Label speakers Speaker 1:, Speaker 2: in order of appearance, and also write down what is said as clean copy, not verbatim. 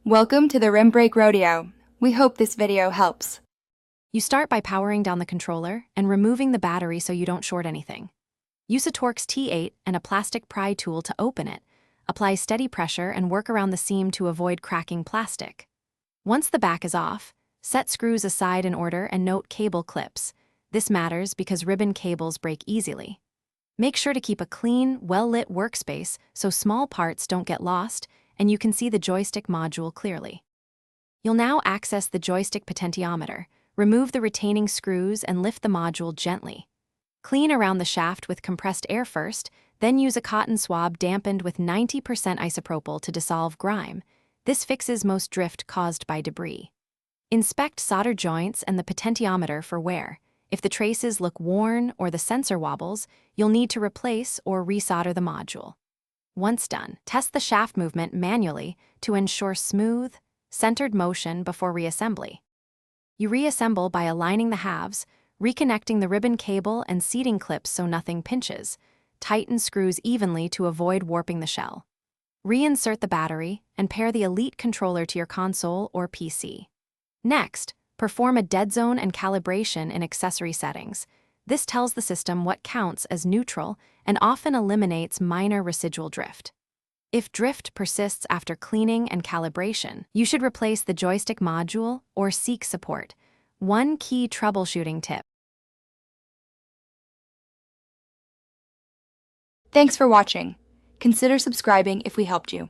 Speaker 1: Welcome to the Rim Break Rodeo. We hope this video helps.
Speaker 2: You start by powering down the controller and removing the battery so you don't short anything. Use a Torx T8 and a plastic pry tool to open it. Apply steady pressure and work around the seam to avoid cracking plastic. Once the back is off, set screws aside in order and note cable clips. This matters because ribbon cables break easily. Make sure to keep a clean, well-lit workspace so small parts don't get lost and you can see the joystick module clearly. You'll now access the joystick potentiometer. Remove the retaining screws and lift the module gently. Clean around the shaft with compressed air first, then use a cotton swab dampened with 90% isopropyl to dissolve grime. This fixes most drift caused by debris. Inspect solder joints and the potentiometer for wear. If the traces look worn or the sensor wobbles, you'll need to replace or resolder the module. Once done, test the shaft movement manually to ensure smooth, centered motion before reassembly. You reassemble by aligning the halves, reconnecting the ribbon cable and seating clips so nothing pinches. Tighten screws evenly to avoid warping the shell. Reinsert the battery and pair the Elite controller to your console or PC. Next, perform a dead zone and calibration in accessory settings. This tells the system what counts as neutral and often eliminates minor residual drift. If drift persists after cleaning and calibration, you should replace the joystick module or seek support. One key troubleshooting tip.
Speaker 1: Thanks for watching. Consider subscribing if we helped you.